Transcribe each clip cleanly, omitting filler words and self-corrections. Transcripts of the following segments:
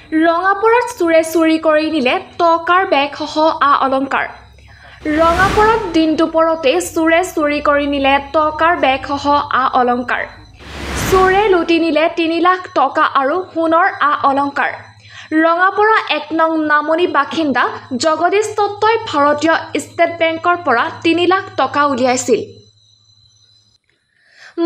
ৰঙাপৰাত চোৰে চুৰি কৰি নিলে টকাৰ বেগসহ অলংকাৰ। ৰঙাপৰাত দিন দুপৰতে চোৰে চুৰি কৰি নিলে টকাৰ বেগসহ অলংকাৰ। চোৰে লুটি নিলে ৩ লাখ টকা আৰু সোণৰ অলংকাৰ। ৰঙাপৰা ১ নং নামনি বাসিন্দা জগদীশ দত্তই ভাৰতীয় ষ্টেট বেংকৰ পৰা ৩ লাখ টকা উলিয়াইছিল।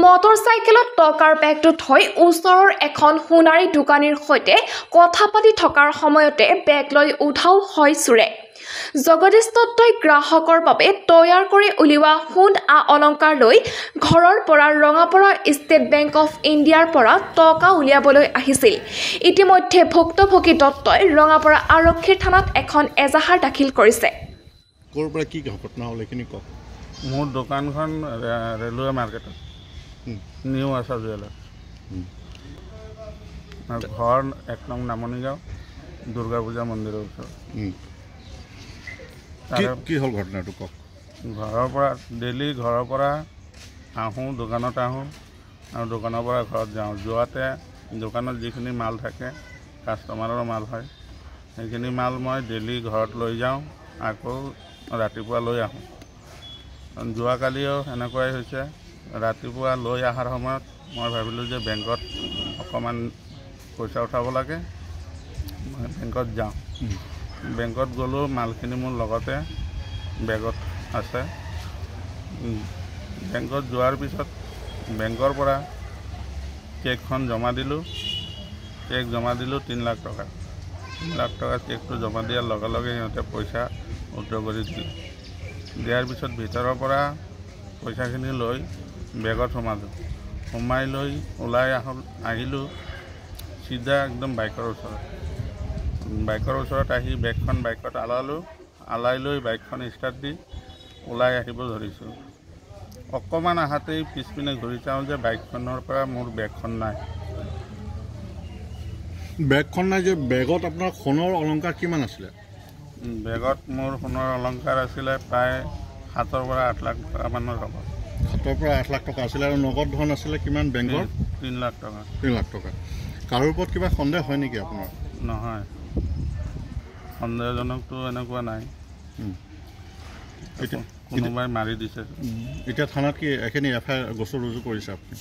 মটৰচাইকেলত টকাৰ বেগটো থৈ ওচৰৰ এখন সোণাৰী দোকানীৰ সৈতে কথা পাতি থকাৰ সময়তে বেগ লৈ উধাও হয় চোৰে। জগদীশ দত্তই গ্ৰাহকৰ বাবে তৈয়াৰ কৰি উলিওৱা সোণ অলংকাৰ লৈ ঘৰৰ পৰা ৰঙাপৰা ষ্টেট বেংক অৱ ইণ্ডিয়াৰ পৰা টকা উলিয়াবলৈ আহিছিল। ইতিমধ্যে ভুক্তভোগী দত্তই ৰঙাপৰা আৰক্ষী থানাত এখন এজাহাৰ দাখিল কৰিছে। ক'ৰ পৰা কি ঘটনা হ'ল এইখিনি কওক। মোৰ দোকানখন ৰেলৱে মাৰ্কেটত নিউ আছা জুৱেলাৰ্ছ। ঘৰ ১ নং নামনি গাঁও দুৰ্গা পূজা মন্দিৰৰ ওচৰত। কি হ'ল ঘটনাটো কওক। ডেইলি ঘৰৰ পৰা আহোঁ, দোকানত আহোঁ আৰু দোকানৰ পৰা ঘৰত যাওঁ। যোৱাতে দোকানত যিখিনি মাল থাকে কাষ্টমাৰৰ মাল হয়, সেইখিনি মাল মই ডেইলি ঘৰত লৈ যাওঁ, আকৌ ৰাতিপুৱা লৈ আহোঁ। যোৱাকালিও এনেকুৱাই হৈছে। ৰাতিপুৱা লৈ অহাৰ সময়ত মই ভাবিলোঁ যে বেংকত অকণমান পইচা উঠাব লাগে, মই বেংকত যাওঁ। বেংকত গ'লোঁ, মালখিনি মোৰ লগতে বেগত আছে। বেংকত যোৱাৰ পিছত বেংকৰ পৰা চেকখন জমা দিলোঁ। চেক জমা দিলোঁ ৩ লাখ টকা। ৩ লাখ টকা চেকটো জমা দিয়াৰ লগে লগে সিহঁতে পইচা উইথড্ৰ কৰি দিলে। দিয়াৰ পিছত ভিতৰৰ পৰা পইচাখিনি লৈ বেগত সোমালোঁ। সোমাই লৈ ওলাই আহিলোঁ চিধা একদম বাইকৰ ওচৰত। বাইকৰ ওচৰত আহি বেগখন বাইকত আলাই লৈ বাইকখন ষ্টাৰ্ট দি ওলাই আহিব ধৰিছোঁ। অকণমান আহাতেই পিছপিনে ঘূৰি চাওঁ যে বাইকখনৰ পৰা মোৰ বেগখন নাই। বেগখন নাই যে, বেগত আপোনাৰ সোণৰ অলংকাৰ কিমান আছিলে? বেগত মোৰ সোণৰ অলংকাৰ আছিলে প্ৰায় 7 পৰা 8 লাখ টকা মানৰ হ'ব। 7 পৰা 8 লাখ টকা আছিলে আৰু নগদ ধন আছিলে কিমান বেংকৰ? 3 লাখ টকা। 3 লাখ টকা। কাৰোৰ ওপৰত কিবা সন্দেহ হয় নেকি আপোনাৰ? নহয়, সন্দেহজনকটো এনেকুৱা নাই। কোনোবাই মাৰি দিছে। এতিয়া থানাত কি এখিনি FIR গোচৰ ৰুজু কৰিছে আপুনি?